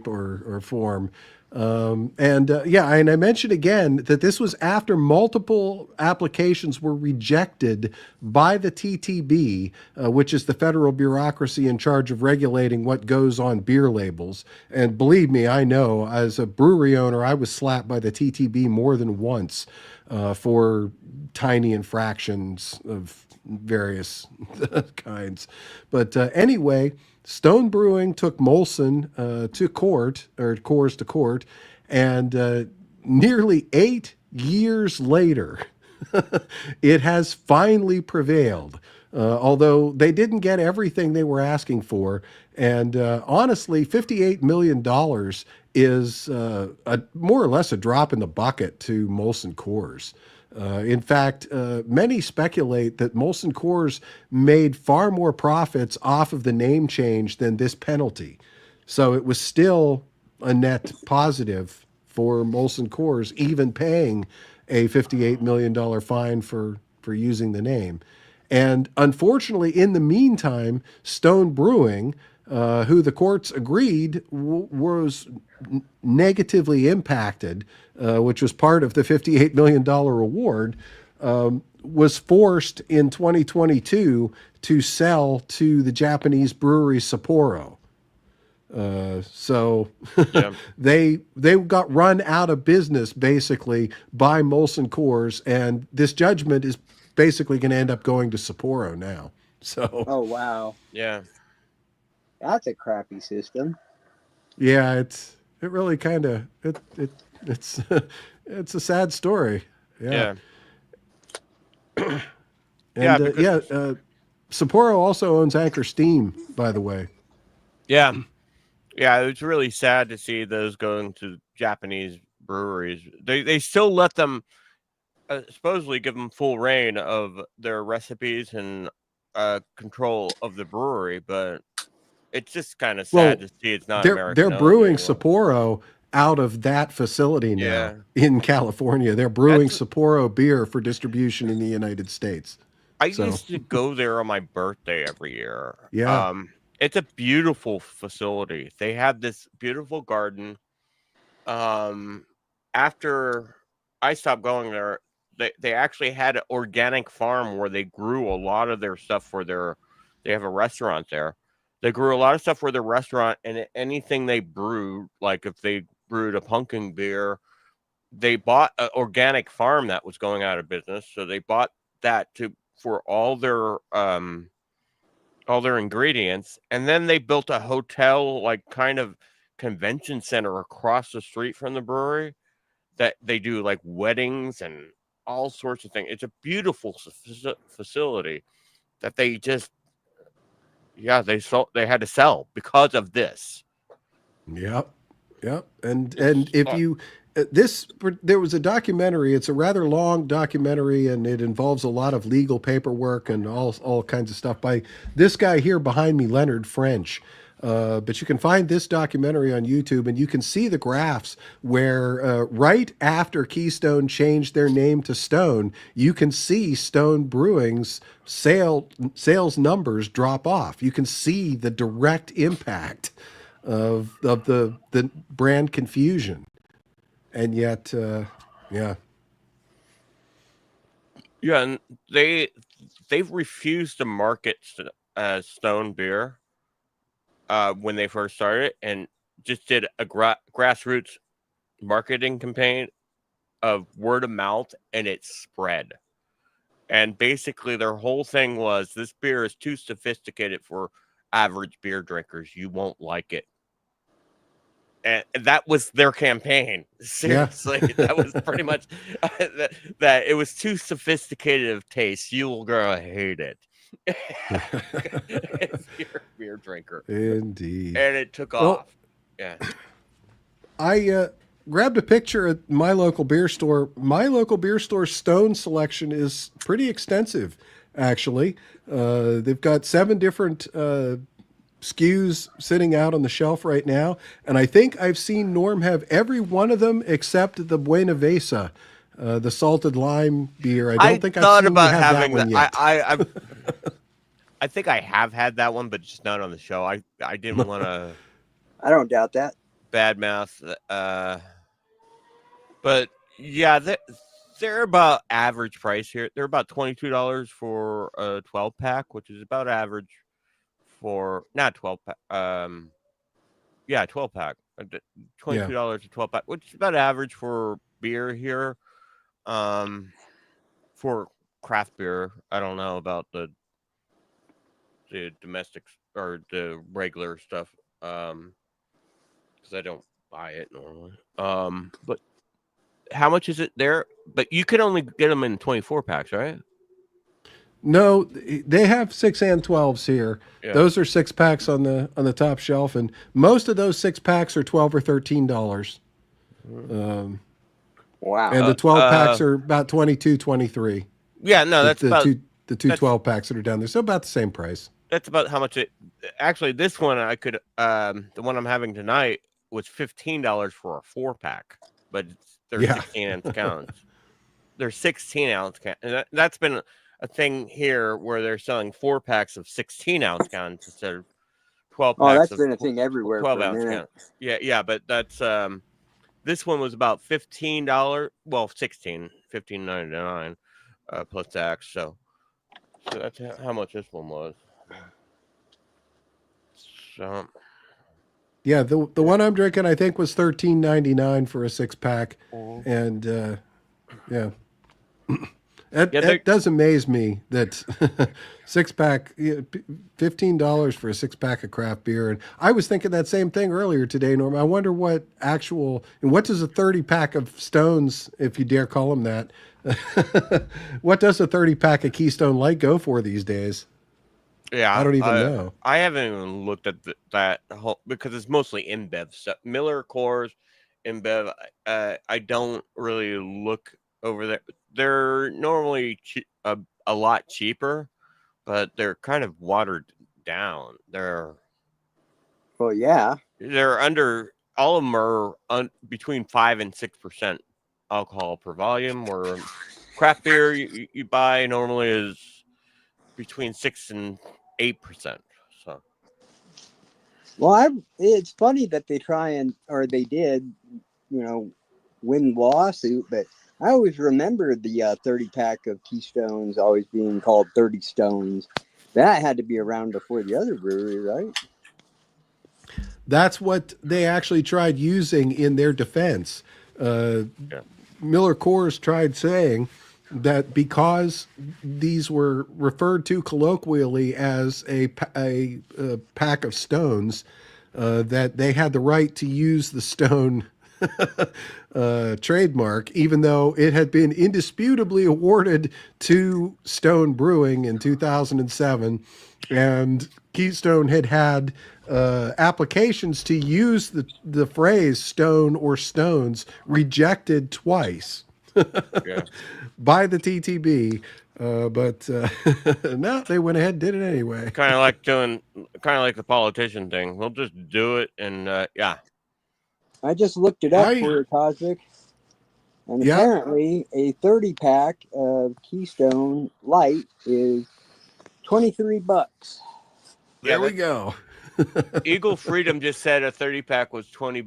or form. And I mentioned again that this was after multiple applications were rejected by the TTB, which is the federal bureaucracy in charge of regulating what goes on beer labels. And believe me, I know, as a brewery owner, I was slapped by the TTB more than once for tiny infractions of various kinds. But anyway, Stone Brewing took Molson to court, or Coors to court, and nearly 8 years later, it has finally prevailed. Although they didn't get everything they were asking for, and honestly, $58 million is more or less a drop in the bucket to Molson Coors. In fact, many speculate that Molson Coors made far more profits off of the name change than this penalty. So it was still a net positive for Molson Coors, even paying a $58 million fine for using the name. And unfortunately, in the meantime, Stone Brewing, who the courts agreed was negatively impacted, which was part of the $58 million award, was forced in 2022 to sell to the Japanese brewery Sapporo. So they got run out of business basically by Molson Coors, and this judgment is basically going to end up going to Sapporo now. So oh wow, yeah, that's a crappy system. Yeah, it really kind of it's it's a sad story. Yeah. And Sapporo also owns Anchor Steam, by the way. Yeah, yeah, it's really sad to see those going to Japanese breweries. They still let them supposedly give them full reign of their recipes and control of the brewery, but it's just kind of sad Well, to see it's not they're American owned brewing anymore. Sapporo out of that facility now Yeah, in California. They're brewing that's. Sapporo beer for distribution in the United States. I So, used to go there on my birthday every year. yeah. It's a beautiful facility. They have this beautiful garden. Um, After I stopped going there, they actually had an organic farm where they grew a lot of their stuff for their. They have a restaurant there. They grew a lot of stuff for their restaurant, and anything they brewed, like if they brewed a pumpkin beer, they bought an organic farm that was going out of business, so they bought that to for all their ingredients, and then they built a hotel, like kind of convention center across the street from the brewery that they do like weddings and all sorts of things. It's a beautiful facility that they just they had to sell because of this. Yep. Yep. And if you this there was a documentary, it's a rather long documentary and it involves a lot of legal paperwork and all kinds of stuff by this guy here behind me, Leonard French. But you can find this documentary on YouTube and you can see the graphs where right after Keystone changed their name to Stone, you can see Stone Brewing's sales numbers drop off. You can see the direct impact of the brand confusion. And yet, yeah. Yeah, and they've refused to market Stone beer when they first started, and just did a grassroots marketing campaign of word of mouth, and it spread. And basically, their whole thing was, this beer is too sophisticated for average beer drinkers. You won't like it. And that was their campaign. Seriously, Yeah. that was pretty much that. It was too sophisticated of taste. You'll gonna hate it if you're a beer drinker. Indeed. And it took Well, off. Yeah. I grabbed a picture at my local beer store. My local beer store Stone selection is pretty extensive, actually. They've got 7 different SKUs sitting out on the shelf right now, and I think I've seen Norm have every one of them except the Buena Vesa, the salted lime beer. I don't think I've thought seen about you have that having one that. yet. I think I have had that one, but just not on the show. I didn't want to I don't doubt that. badmouth. But yeah, they're about average price here. They're about $22 for a 12-pack, which is about average for not 12-pack. 12-pack. $22 a 12-pack, which is about average for beer here. For craft beer, I don't know about the domestics or the regular stuff, because I don't buy it normally. But how much is it there? But you can only get them in 24 packs, right? No, they have 6 and 12s here. Yeah. Those are 6 packs on the top shelf, and most of those 6 packs are $12 or $13. Wow. And the 12 packs are about 22, 23. Yeah, no, that's the about two 12 packs that are down there. So about the same price. that's about how much it. Actually, this one I could. The one I'm having tonight was $15 for a 4-pack, but they're Yeah. 16-ounce cans. They're 16-ounce cans, and that's been a thing here where they're selling 4-packs of 16-ounce cans instead of 12 packs. Oh, that's of been a thing everywhere for a 12-ounce minute. cans. Yeah, but that's this one was about $15. Well, $15.99 plus tax. So that's how much this one was. So Yeah, the one I'm drinking I think was $13.99 for a 6-pack, and yeah, that does amaze me that 6-pack, $15 for a 6-pack of craft beer. And I was thinking that same thing earlier today, Norm. I wonder what does a 30-pack of Stones, if you dare call them that, what does a 30-pack of Keystone Light go for these days? Yeah, I don't even know. I haven't even looked at that whole because it's mostly InBev stuff. Miller Coors, InBev. I don't really look over there. They're normally a lot cheaper, but they're kind of watered down. Well, yeah. They're under all of them are between 5 and 6% alcohol per volume. Where craft beer you buy normally is between 6 and 8%. So, Well, it's funny that they they did, win the lawsuit, but I always remember the 30 pack of Keystones always being called 30 Stones. That had to be around before the other brewery, right? That's what they actually tried using in their defense. Miller Coors tried saying that because these were referred to colloquially as a pack of stones, that they had the right to use the stone trademark, even though it had been indisputably awarded to Stone Brewing in 2007, and Keystone had applications to use the phrase "stone" or "stones" rejected twice by the TTB. But no, they went ahead and did it anyway. kind of like the politician thing. We'll just do it, and yeah. I just looked it up for you, Cosmic, and apparently a 30 pack of Keystone Light is $23. There we go. Eagle Freedom just said a 30 pack was 20.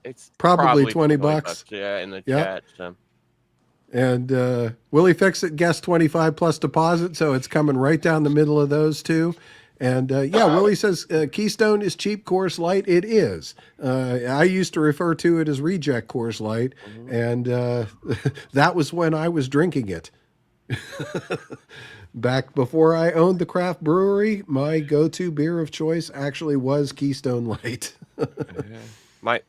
It's probably $20. Yeah, in the chat. So. And Willie Fixit guessed 25 plus deposit, so it's coming right down the middle of those two. And Willie says Keystone is cheap Coors Light. It is. I used to refer to it as reject Coors Light, and that was when I was drinking it. Back before I owned the craft brewery, my go-to beer of choice actually was Keystone Light. My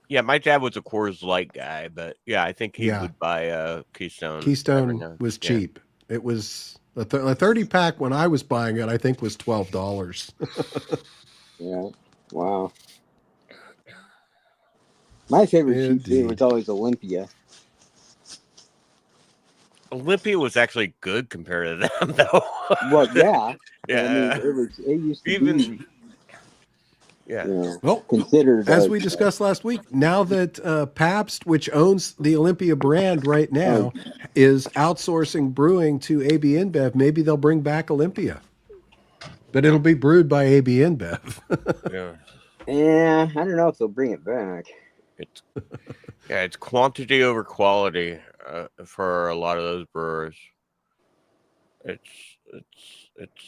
dad was a Coors Light guy, but I think he would buy a Keystone. Keystone was cheap. It was a 30 pack when I was buying it. I think was $12. Yeah, wow. My favorite cheap beer was always Olympia. Olympia was actually good compared to them, though. Well, yeah. Yeah. I mean, it used to be. Yeah. Well, considered as we discussed last week, now that Pabst, which owns the Olympia brand right now, is outsourcing brewing to AB InBev, maybe they'll bring back Olympia. But it'll be brewed by AB InBev. Yeah, I don't know if they'll bring it back. It's quantity over quality for a lot of those brewers. It's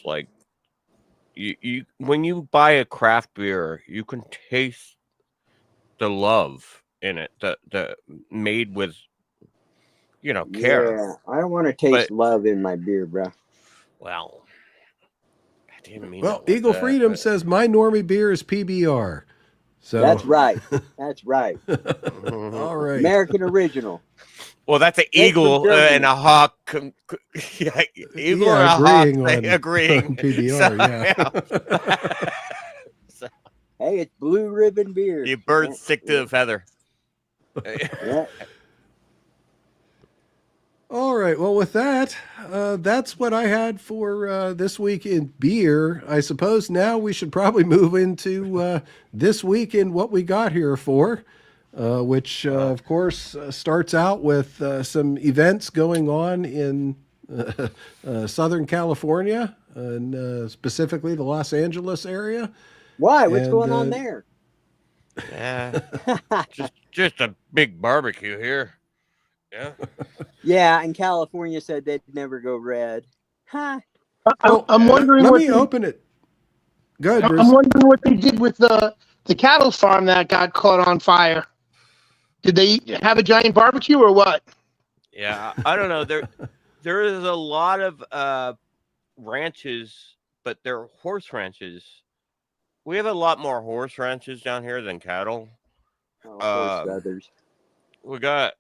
like you when you buy a craft beer, you can taste the love in it, the made with care. Yeah, I don't want to taste love in my beer, bro. Well, I didn't mean. Well, Eagle Freedom says my normie beer is PBR. So that's right. That's right. All right. American original. Well, that's an eagle and a hawk. Eagle and a hawk agreeing on PBR. So, hey, it's blue ribbon beer. You bird stick to the feather. Yeah. All right. Well, with that, that's what I had for this week in beer. I suppose now we should probably move into this week in what we got here for, which, of course, starts out with some events going on in Southern California, and specifically the Los Angeles area. Why? What's going on there? Yeah, just a big barbecue here. Yeah. Yeah, and California said they'd never go red. Huh. I'm wondering. Let me open it. Go ahead, Bruce. I'm wondering what they did with the cattle farm that got caught on fire. Did they have a giant barbecue or what? Yeah, I don't know. There is a lot of ranches, but they're horse ranches. We have a lot more horse ranches down here than cattle. Horse feathers. We got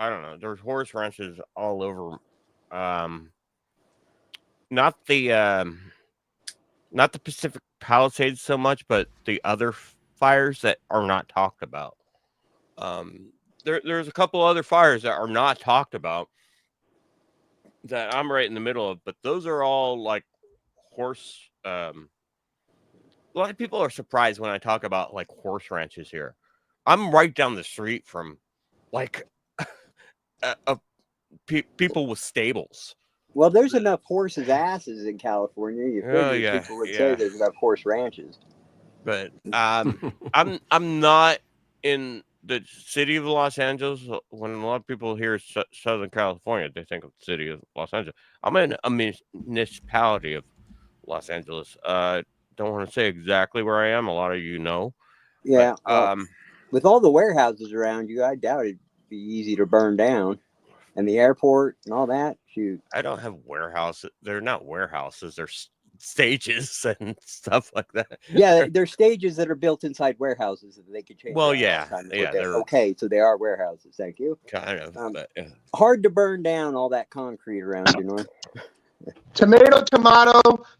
I don't know. There's horse ranches all over not the Pacific Palisades so much, but the other fires that are not talked about. There's a couple other fires that are not talked about that I'm right in the middle of, but those are all like horse. A lot of people are surprised when I talk about like horse ranches here. I'm right down the street from like people with stables. Well, there's enough horses' asses in California. You figure people would say there's enough horse ranches. But I'm not in the city of Los Angeles. When a lot of people hear Southern California, they think of the city of Los Angeles. I'm in a municipality of Los Angeles. Don't want to say exactly where I am. A lot of you know. Yeah. But, with all the warehouses around you, I doubt it'd be easy to burn down. And the airport and all that. Shoot. I don't have warehouses. They're not warehouses. They're stages and stuff like that. Yeah, they're stages that are built inside warehouses that they could change. Well, yeah. Okay, so they are warehouses. Thank you. Kind of. But, yeah. Hard to burn down all that concrete around, you know. Tomato,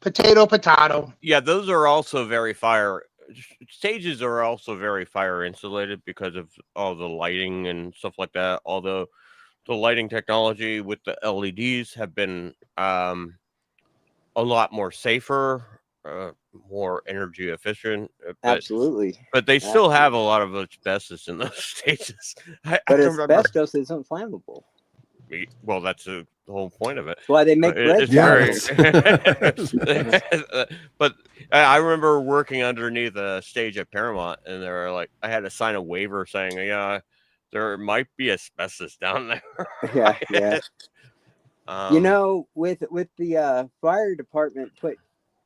potato. Yeah, those are also very fire. Stages are also very fire insulated because of all the lighting and stuff like that. Although the lighting technology with the LEDs have been a lot more safer, more energy efficient. Absolutely. But they still have a lot of asbestos in those stages. But asbestos isn't flammable. Well, that's the whole point of it. That's why they make bread. But I remember working underneath a stage at Paramount, and they were like, I had to sign a waiver saying, yeah, there might be asbestos down there. Yeah. You know, with the fire department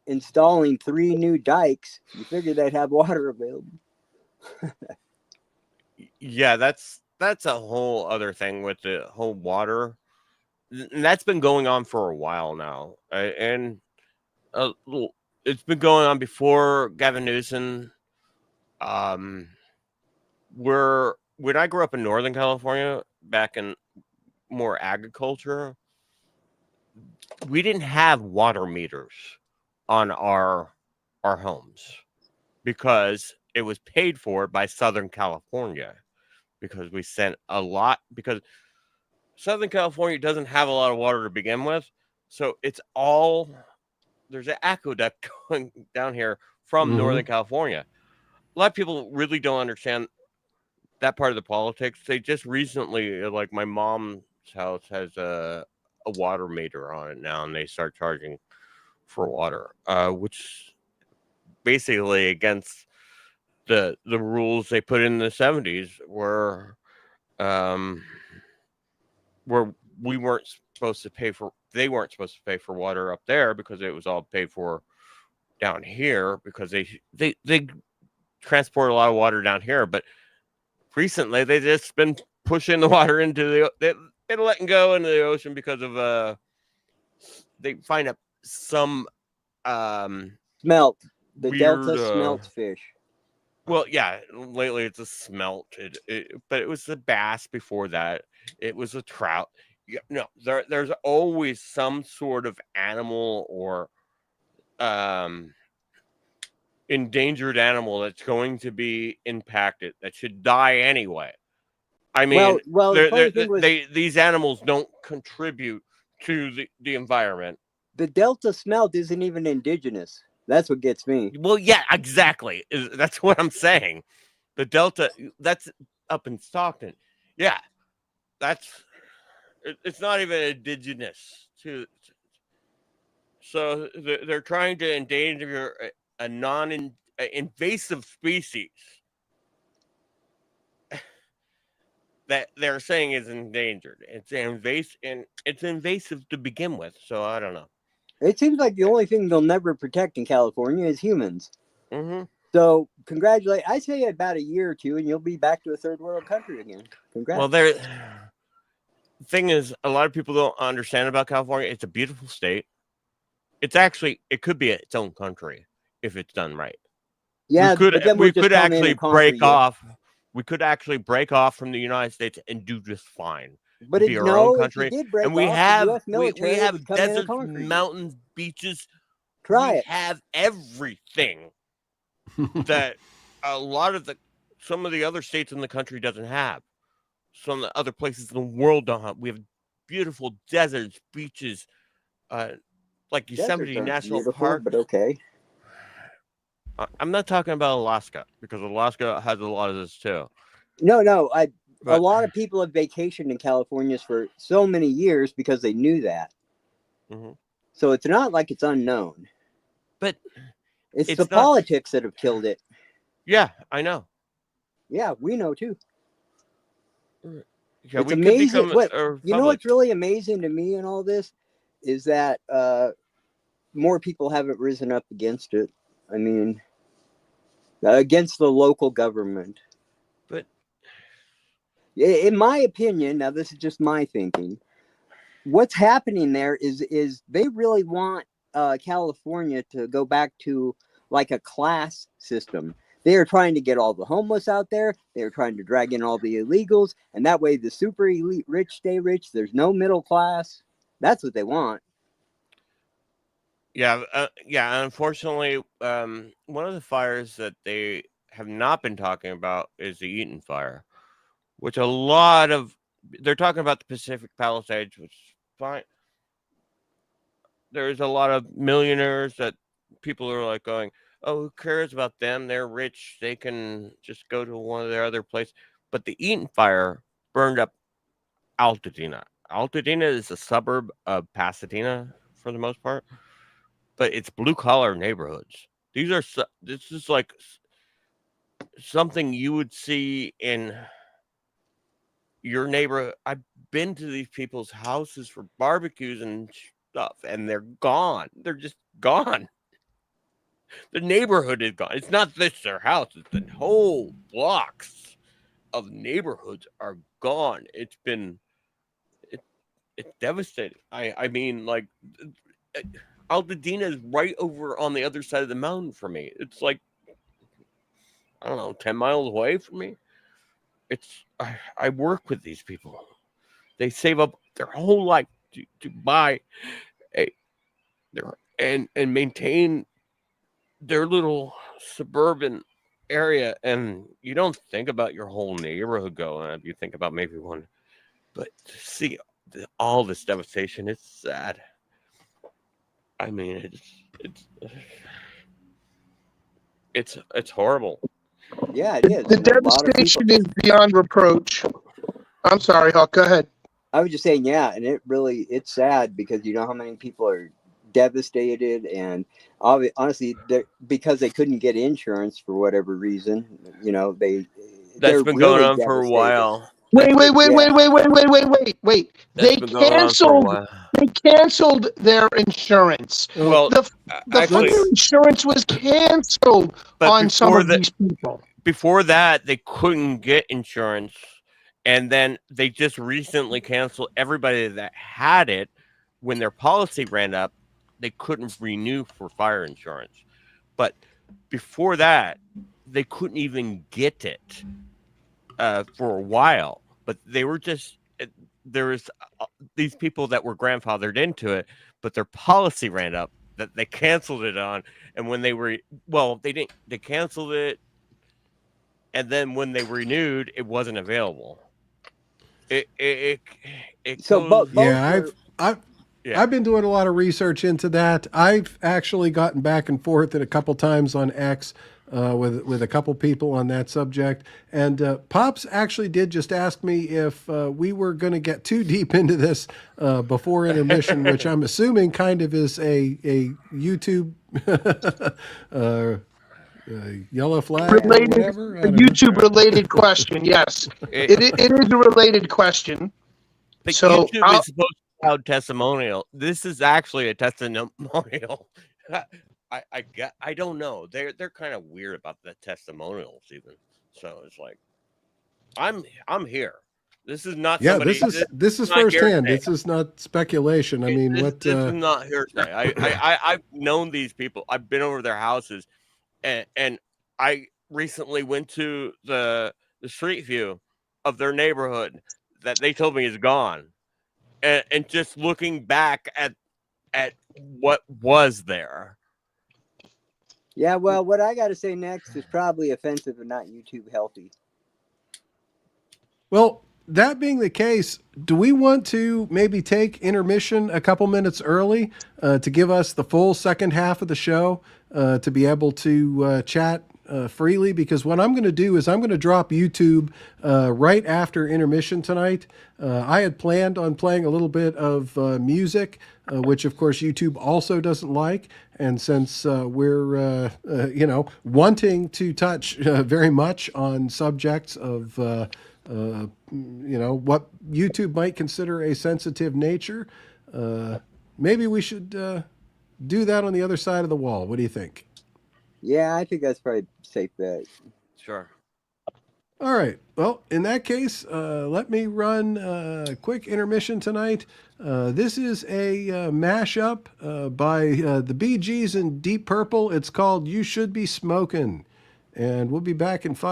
installing 3 new dikes, you figure they'd have water available. Yeah, that's a whole other thing with the whole water. And that's been going on for a while now. And it's been going on before Gavin Newsom. When I grew up in Northern California, back in more agriculture, we didn't have water meters on our homes because it was paid for by Southern California, because we sent a lot, because Southern California doesn't have a lot of water to begin with. So it's all, there's an aqueduct going down here from Northern California. A lot of people really don't understand that part of the politics. They just recently, like my mom's house has a water meter on it now, and they start charging for water, which basically against the rules they put in the 70s, where we weren't supposed to pay for, they weren't supposed to pay for water up there because it was all paid for down here, because they transport a lot of water down here. But recently they just been pushing the water into they're letting go into the ocean because of they find up some smelt, the weird, Delta smelt fish. Well, yeah, lately it's a smelt, but it was the bass before that. It was a trout. No, there's always some sort of animal or endangered animal that's going to be impacted, that should die anyway. I mean, these animals don't contribute to the environment. The Delta smelt isn't even indigenous. That's what gets me. Well, yeah, exactly. That's what I'm saying. The Delta, that's up in Stockton. Yeah, it's not even indigenous to. So they're trying to endanger a non-invasive species that they're saying is endangered. It's invasive to begin with. So I don't know. It seems like the only thing they'll never protect in California is humans. Mm-hmm. So congratulate. I say about a year or two, and you'll be back to a third world country again. Congrats. Well, the thing is, a lot of people don't understand about California. It's a beautiful state. It could be its own country if it's done right. Yeah, we could actually break off. We could actually break off from the United States and do just fine. But be our own country, and we have desert, mountains, beaches. Try We it. have everything that some of the other states in the country doesn't have. Some of the other places in the world don't have. We have beautiful deserts, beaches, like Yosemite Deserts aren't National beautiful, Park. but okay. I'm not talking about Alaska, because Alaska has a lot of this too. No. A But lot of people have vacationed in California for so many years because they knew that. Mhm. So it's not like it's unknown. But It's it's the not. politics that have killed it. Yeah, I know. Yeah, we know too. Yeah, It's we could amazing. become What a you know? republic. What's really amazing to me in all this is that more people haven't risen up against it. I mean, against the local government. But In my opinion, now this is just my thinking. What's happening there is they really want California to go back to like a class system. They are trying to get all the homeless out there. They are trying to drag in all the illegals, and that way the super elite rich stay rich. There's no middle class. That's what they want. yeah, unfortunately, one of the fires that they have not been talking about is the Eaton fire, which they're talking about the Pacific Palisades, which is fine. There's a lot of millionaires that people are like going, oh, who cares about them? They're rich. They can just go to one of their other places. But the Eaton fire burned up Altadena. Altadena is a suburb of Pasadena for the most part, but it's blue collar neighborhoods. This is like something you would see in your neighborhood. I've been to these people's houses for barbecues and stuff, and they're gone. They're just gone. The neighborhood is gone. It's not just their house, it's the whole blocks of neighborhoods are gone. It's devastating. I mean, like, Altadena is right over on the other side of the mountain for me. It's like, I don't know, 10 miles away from me. I work with these people. They save up their whole life to buy and maintain their little suburban area, and you don't think about your whole neighborhood going up. You think about maybe one, but to see all this devastation, it's sad. I mean, it's horrible. Yeah, it is. The And a lot of people. devastation is beyond reproach. I'm sorry, Hawk. Go ahead. I was just saying, yeah, and it's sad because you know how many people are devastated, and honestly, because they couldn't get insurance for whatever reason, you know, That's they're been going really on for a devastated. while. Wait. That's They been going on for a while. They canceled their insurance. Well, The actually, fire insurance was canceled but on some of these people. before that, they couldn't get insurance, and then they just recently canceled everybody that had it. When their policy ran up, they couldn't renew for fire insurance. But before that, they couldn't even get it for a while. But they were just there was these people that were grandfathered into it, but their policy ran up that they canceled it on. And when they canceled it, and then when they renewed, it wasn't available. I've been doing a lot of research into that. I've actually gotten back and forth a couple times on X with a couple people on that subject. And Pops actually did just ask me if we were going to get too deep into this before intermission, which I'm assuming kind of is a YouTube yellow flag related, or whatever. a YouTube related question. Yes, it is a related question. But so YouTube is supposed to cloud testimonial. This is actually a testimonial. I don't know. They're kind of weird about the testimonials even. So it's like I'm here. This is not somebody. This is firsthand. This is not speculation. I mean, this is not hearsay. I've known these people. I've been over their houses, and I recently went to the street view of their neighborhood that they told me is gone, and just looking back at what was there. Yeah, well, what I got to say next is probably offensive and not YouTube healthy. Well, that being the case, do we want to maybe take intermission a couple minutes early to give us the full second half of the show to be able to chat freely? Because what I'm going to do is I'm going to drop YouTube right after intermission tonight. I had planned on playing a little bit of music, which of course YouTube also doesn't like. And since we're, wanting to touch very much on subjects of, what YouTube might consider a sensitive nature, maybe we should do that on the other side of the wall. What do you think? Yeah, I think that's probably a safe bet. Sure. All right. Well, in that case, let me run a quick intermission tonight. This is a mashup by the Bee Gees and Deep Purple. It's called You Should Be Smokin'. And we'll be back in 5.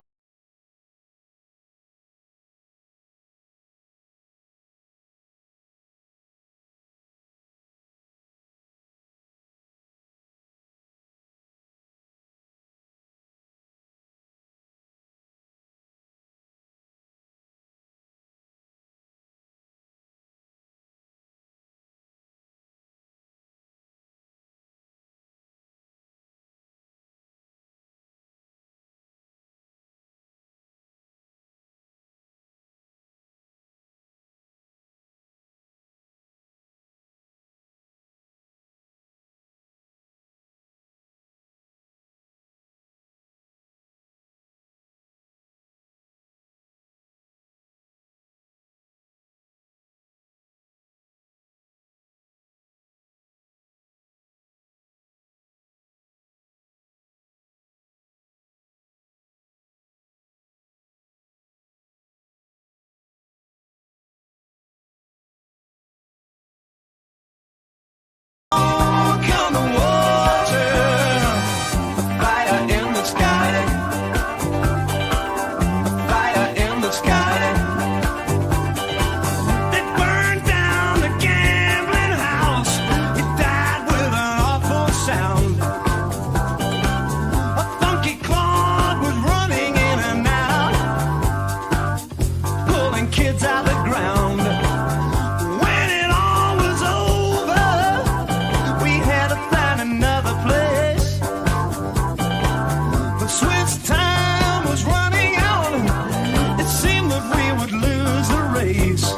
Kids out the ground. When it all was over, we had to find another place. But since time was running out, it seemed that we would lose the race.